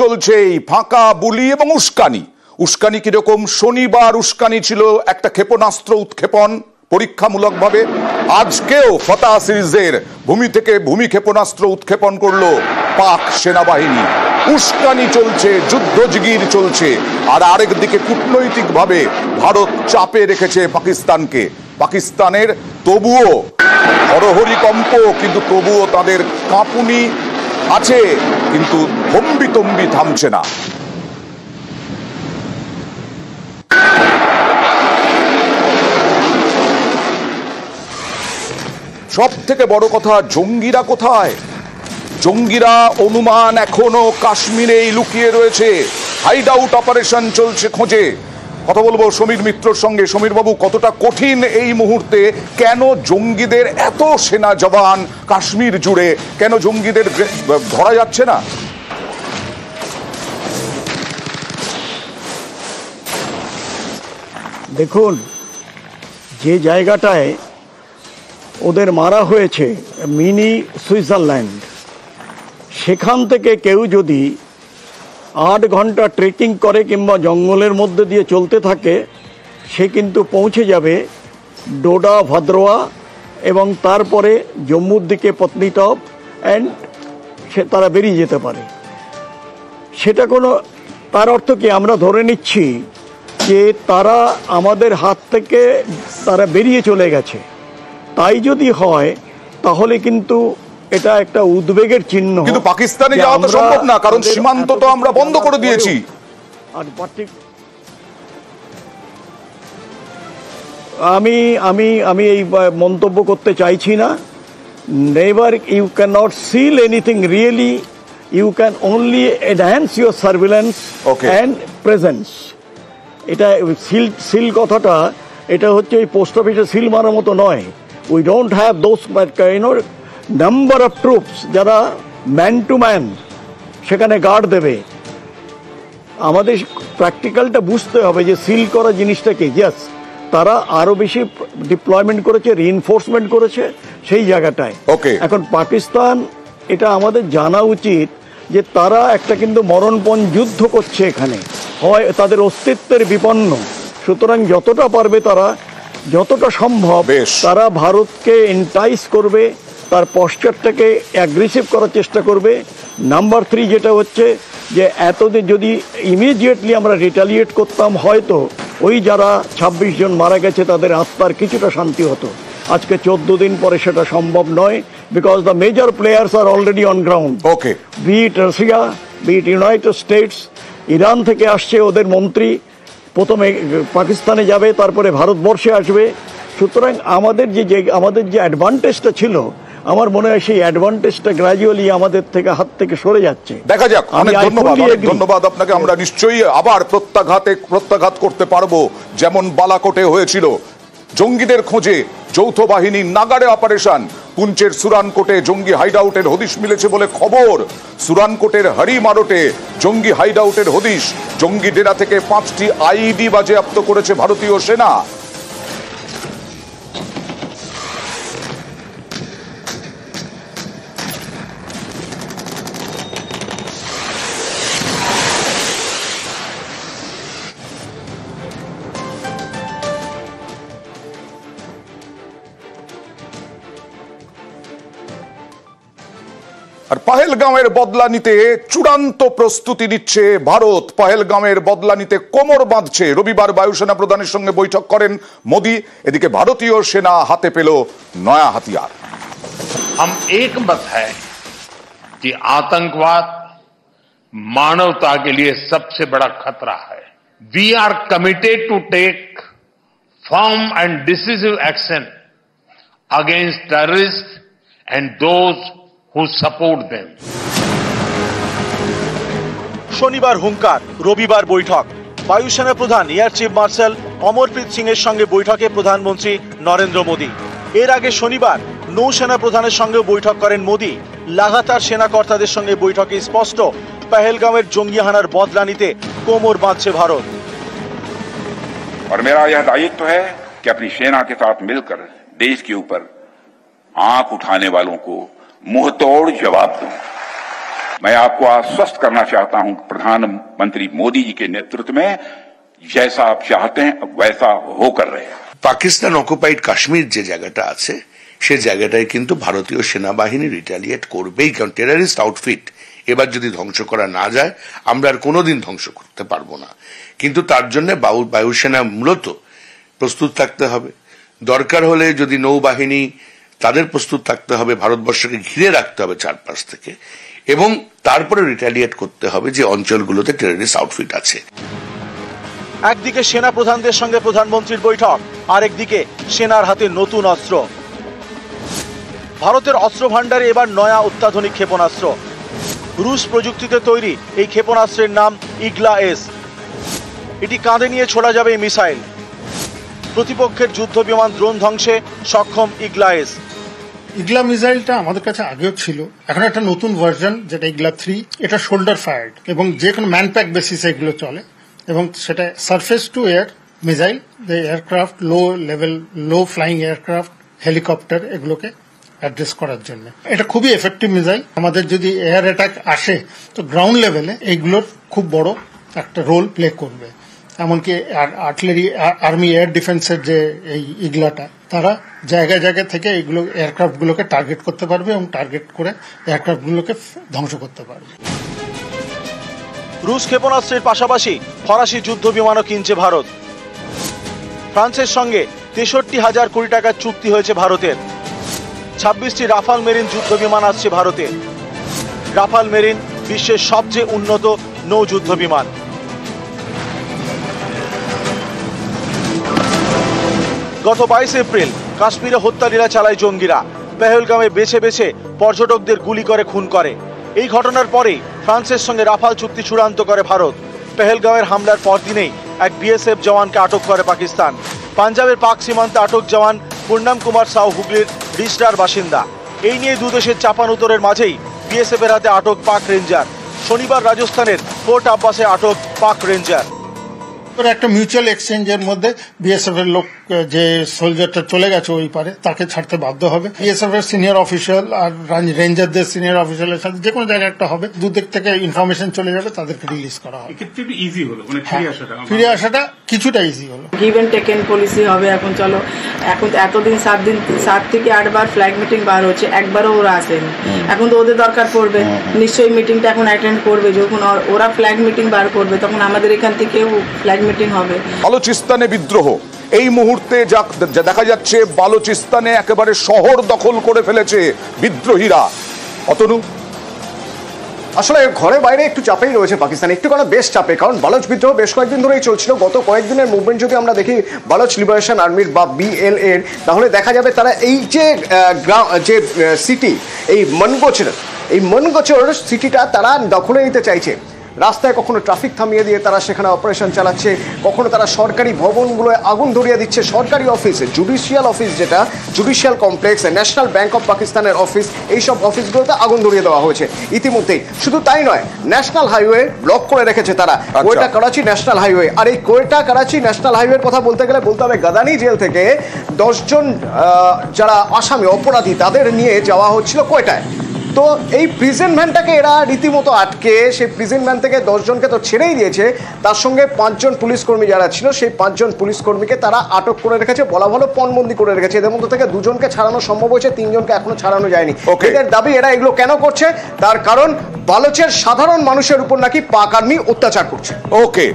চলছেই, ফাঁকা বুলি এবং উস্কানি। উস্কানি কিরকম? শনিবার উস্কানি ছিল একটা ক্ষেপণাস্ত্র উৎক্ষেপণ পরীক্ষামূলকভাবে। আজকেও ফতাহ সিরিজের ভূমি থেকে ভূমি ক্ষেপণাস্ত্র উৎক্ষেপণ করলো পাক সেনাবাহিনী। উস্কানি চলছে, যুদ্ধজিগির চলছে, আর আরেকদিকে কূটনৈতিকভাবে ভারত চাপে রেখেছে পাকিস্তানকে। পাকিস্তানের তবুও হরহরিকম্প, কিন্তু তবুও তাদের কাঁপুনি আছে, কিন্তু হম্বিতম্বি থামছে না। সব থেকে বড় কথা, জঙ্গিরা কোথায়? জঙ্গিরা অনুমান এখনো কাশ্মীরেই লুকিয়ে রয়েছে। হাইড আউট অপারেশন চলছে খোঁজে। কথা বলবো সমীর মিত্রর সঙ্গে। সমীর বাবু, কতটা কঠিন এই মুহূর্তে? কেন জঙ্গিদের এত সেনা জওয়ান কাশ্মীর জুড়ে, কেন জঙ্গিদের ধরা যাচ্ছে না? দেখুন, যে জায়গাটায় ওদের মারা হয়েছে, মিনি সুইজারল্যান্ড, সেখান থেকে কেউ যদি 8 ঘন্টা ট্রেকিং করে কিংবা জঙ্গলের মধ্যে দিয়ে চলতে থাকে, সে কিন্তু পৌঁছে যাবে ডোডা, ভাদ্রোয়া এবং তারপরে জম্মুর দিকে পত্নীটপ, অ্যান্ড সে তারা বেরিয়ে যেতে পারে। সেটা কোনো, তার অর্থ কি? আমরা ধরে নিচ্ছি যে তারা আমাদের হাত থেকে তারা বেরিয়ে চলে গেছে। তাই যদি হয় তাহলে কিন্তু এটা একটা উদ্বেগের চিহ্ন। কিন্তু পাকিস্তানে যাওয়া তো সম্ভব না, কারণ সীমান্ত তো আমরা বন্ধ করে দিয়েছি। আর আমি আমি আমি এই মন্তব্য করতে চাইছি না। Never, you can not seal anything really, you can only enhance your surveillance and presence. এটা সিল কথাটা, এটা হচ্ছে এই পোস্ট অফিসে সিল মারার মতো নয়। We don't have those number of troops যারা ম্যান টু ম্যান সেখানে গার্ড দেবে। আমাদের প্র্যাকটিক্যালটা বুঝতে হবে যে সিল করা জিনিসটাকে, ইয়েস, তারা আরো বেশি ডিপ্লয়মেন্ট করেছে, রিইনফোর্সমেন্ট করেছে সেই জায়গাটায়। এখন পাকিস্তান, এটা আমাদের জানা উচিত যে তারা একটা কিন্তু মরণপণ যুদ্ধ করছে এখানে, হয় তাদের অস্তিত্বের বিপন্ন। সুতরাং যতটা পারবে তারা, যতটা সম্ভব তারা ভারতকে এন্টাইস করবে, তার পশ্চাৎটাকে অ্যাগ্রেসিভ করার চেষ্টা করবে। নাম্বার 3 যেটা হচ্ছে যে এতদিন যদি ইমিডিয়েটলি আমরা রিটালিয়েট করতাম, হয়তো ওই যারা 26 জন মারা গেছে তাদের আত্মার কিছুটা শান্তি হতো। আজকে 14 দিন পরে সেটা সম্ভব নয়, because the major players are already on ground. Be it Russia, be it United States, Iran থেকে আসছে ওদের মন্ত্রী, প্রথমে পাকিস্তানে যাবে, তারপরে ভারতবর্ষে আসবে। সুতরাং আমাদের যে অ্যাডভান্টেজটা ছিল, আমার মনে হয় সেই অ্যাডভান্টেজটা গ্র্যাজুয়ালি আমাদের থেকে হাত থেকে সরে যাচ্ছে। দেখা যাক। অনেক ধন্যবাদ আপনাকে। আমরা নিশ্চয়ই আবার প্রত্যাঘাত করতে পারবো, যেমন বালাকোটে হয়েছিল। জঙ্গিদের খোঁজে যৌথ বাহিনী নাগাড়ে অপারেশন। পুঞ্চের সুরানকোটে জঙ্গি হাইডআউটের হদিশ মিলেছে বলে খবর। সুরানকোটের হরিমারোটে জঙ্গি হাইডআউটের হদিশ। জঙ্গি ডেরা থেকে 5টি আইইডি বাজেয়াপ্ত করেছে ভারতীয় সেনা। আর পহেলগাঁওয়ের বদলা নিতে চূড়ান্ত প্রস্তুতি নিচ্ছে ভারত। পহেলগাঁওয়ের বদলা নিতে কোমর বাঁধছে। রবিবার বায়ুসেনা প্রধানের সঙ্গে বৈঠক করেন মোদি। এদিকে ভারতীয় সেনা হাতে পেল নয়া হাতিয়ার। हम एकमत है कि आतंकवाद मानवता के लिए सबसे बड़ा खतरा है। We are committed to take firm and decisive action against terrorist and those who support them. শনিবার হুঙ্কার, রবিবার বৈঠক। বায়ুসেনা প্রধান air chief marshal Amarpreet Singh এর সঙ্গে বৈঠকে প্রধানমন্ত্রী নরেন্দ্র মোদী। এর আগে শনিবার নৌসেনা প্রধানের সঙ্গে বৈঠক করেন মোদী। লাগাতার সেনা কর্তাদের সঙ্গে বৈঠকে স্পষ্ট, পহেলগাঁওয়ের জঙ্গি হানার বদলা নিতে কোমর বাঁধছে ভারত। और मेरा यह दायित्व है कि अपनी सेना के साथ मिलकर देश के ऊपर आंख उठाने वालों को मुंहतोड़ जवाब दूं। मैं आपको आश्वस्त करना चाहता हूं प्रधानमंत्री मोदी जी के नेतृत्व में जैसा आप चाहते हैं वैसा होकर रहे। পাকিস্তান অকুপাইড কাশ্মীর যে জায়গাটা আছে সে জায়গাটায় কিন্তু ভারতীয় সেনাবাহিনী রিটালিয়েট করবেই, কারণ টেররিস্ট আউটফিট এবার যদি ধ্বংস করা না যায় আমরা আর কোনোদিন ধ্বংস করতে পারবো না। কিন্তু তার জন্য বায়ুসেনা মূলত প্রস্তুত থাকতে হবে। দরকার হলে যদি নৌবাহিনী তাদের প্রস্তুত থাকতে হবে, ভারতবর্ষকে ঘিরে রাখতে হবে চারপাশ থেকে, এবং তারপরে রিটালিয়েট করতে হবে যে অঞ্চলগুলোতে টেররিস্ট আউটফিট আছে। একদিকে সেনা প্রধানদের সঙ্গে প্রধানমন্ত্রীর বৈঠক, আরেকদিকে সেনার হাতে নতুন অস্ত্র। ভারতের অস্ত্র ভান্ডারে এবার নয়া অত্যাধুনিক ক্ষেপণাস্ত্র। রুশ প্রযুক্তিতে তৈরি এই ক্ষেপণাস্ত্রের নাম ইগলা-এস। এটি কাঁধে নিয়ে ছোড়া যাবে এই মিসাইল। প্রতিপক্ষের যুদ্ধ বিমান ড্রোন ধ্বংসে সক্ষম ইগলা-এস। ইগলা মিসাইলটা আমাদের কাছে আগেও ছিল, এখন একটা নতুন ভার্সন যেটা ইগলা 3, এটা শোল্ডার ফায়ার্ড এবং যে কোনো ম্যানপ্যাক বেসিসে এগুলো চলে, এবং সেটা surface two air missile. Aircraft, লো ফ্লাইং এয়ারক্রাফট, হেলিকপ্টার এগুলোকে অ্যাড্রেস করার জন্য এটা খুবই এফেক্টিভ মিসাইল। আমাদের যদি এয়ার অ্যাটাক আসে তো গ্রাউন্ড লেভেলে এইগুলোর খুব বড় একটা রোল প্লে করবে। এমনকি আর্টিলারি, আর্মি এয়ার ডিফেন্সের যে এই ইগলাটা, তারা জায়গায় জায়গায় থেকে এইগুলো এয়ারক্রাফটগুলোকে টার্গেট করতে পারবে এবং টার্গেট করে এয়ারক্রাফটগুলোকে ধ্বংস করতে পারবে। রুশ ক্ষেপণাস্ত্রের পাশাপাশি ফরাসি যুদ্ধ বিমানও কিনছে ভারত। ফ্রান্সের সঙ্গে 63,000 কোটি টাকার চুক্তি হয়েছে ভারতের। 26টি রাফাল মেরিন যুদ্ধ বিমান আসছে ভারতে। রাফাল মেরিন বিশ্বের সবচেয়ে উন্নত নৌ যুদ্ধ বিমান। গত 22 এপ্রিল কাশ্মীরে হত্যালীলা চালায় জঙ্গিরা। পেহেলগামে বেছে বেছে পর্যটকদের গুলি করে খুন করে। এই ঘটনার পরেই ফ্রান্সের সঙ্গে রাফাল চুক্তি চূড়ান্ত করে ভারত। পেহেলগাঁওয়ের হামলার পরদিনেই এক বিএসএফ জওয়ানকে আটক করে পাকিস্তান। পাঞ্জাবের পাক সীমান্তে আটক জওয়ান পূর্ণাম কুমার সাউ হুগলির রিসডার বাসিন্দা। এই নিয়ে দুদেশের চাপানুতরের মাঝেই বিএসএফ এর হাতে আটক পাক রেঞ্জার। শনিবার রাজস্থানের ফোর্ট আব্বাসে আটক পাক রেঞ্জার। একটা মিউচুয়াল এক্সচেঞ্জের মধ্যে বিএসএফ এর লোক, যে সোলজারটা চলে গেছে ওই পারে, তাকে ছাড়তে বাধ্য হবে। বিএসএফ এর সিনিয়র অফিসিয়াল আর রেঞ্জারদের সিনিয়র অফিসিয়ালের সাথে যে কোনো জায়গায় একটা হবে, দুদিক থেকে ইনফরমেশন চলে যাবে, তাদেরকে রিলিজ করা হবে। ইজি হলো, মানে ফিরে আসাটা কিছুটা ইজি হলো। গিভ এন্ড টেকেন পলিসি হবে এখন। চলো, এখন এতদিন 7 থেকে 8 বার ফ্ল্যাগ মিটিং বার হচ্ছে, একবারও ওরা আসেনি। এখন তো ওদের দরকার পড়বে, নিশ্চয়ই মিটিংটা এখন অ্যাটেন্ড করবে। যখন ওরা ফ্ল্যাগ মিটিং বার করবে তখন আমাদের এখান থেকেও ফ্ল্যাগ মিটিং হবে। বালুচিস্তানে বিদ্রোহ, এই মুহূর্তে যা দেখা যাচ্ছে বালুচিস্তানে একেবারে শহর দখল করে ফেলেছে বিদ্রোহীরা। অতনু, আসলে ঘরে বাইরে একটু চাপেই রয়েছে পাকিস্তান, একটু কেন বেশ চাপে, কারণ বালোচ বিদ্রোহ বেশ কয়েকদিন ধরেই চলছিল। গত কয়েকদিনের মুভমেন্ট যদি আমরা দেখি বালোচ লিবারেশন আর্মির বা BLA, তাহলে দেখা যাবে তারা এই যে সিটি, এই মনগোচর সিটিটা তারা দখলে নিতে চাইছে। রাস্তায় কখনো ট্রাফিক থামিয়ে দিয়ে তারা সেখানে অপারেশন চালাচ্ছে, কখনো তারা সরকারি ভবনগুলোয় আগুন ধরিয়ে দিচ্ছে। সরকারি অফিস, জুডিশিয়াল অফিস, যেটা judicial complex, national bank of পাকিস্তানের অফিস, এইসব অফিসগুলোতে আগুন ধরিয়ে দেওয়া হয়েছে ইতিমধ্যেই। শুধু তাই নয়, ন্যাশনাল হাইওয়ে ব্লক করে রেখেছে তারা, কোয়েটা করাচি ন্যাশনাল হাইওয়ে। আর এই কোয়েটা করাচি ন্যাশনাল হাইওয়ের কথা বলতে গেলে বলতে হবে গাদানি জেল থেকে 10 জন যারা আসামি অপরাধী তাদের নিয়ে যাওয়া হচ্ছিল কোয়েটায়। তো এই প্রিজন ভ্যানটাকে এরা রীতিমতো আটকে, সেই প্রিজন ভ্যান থেকে 10 জনকে তো ছেড়েই দিয়েছে, তার সঙ্গে 5 জন পুলিশ কর্মী যারা ছিল সেই 5 জন পুলিশ কর্মীকে তারা আটক করে রেখেছে, বলা ভালো পণবন্দি করে রেখেছে। এদের মধ্যে থেকে 2 জনকে ছাড়ানো সম্ভব হয়েছে, 3 জনকে এখনো ছাড়ানো যায়নি। এদের দাবি এরা এগুলো কেন করছে, তার কারণ বালোচের সাধারণ মানুষের উপর নাকি পাক আর্মি অত্যাচার করছে। ওকে।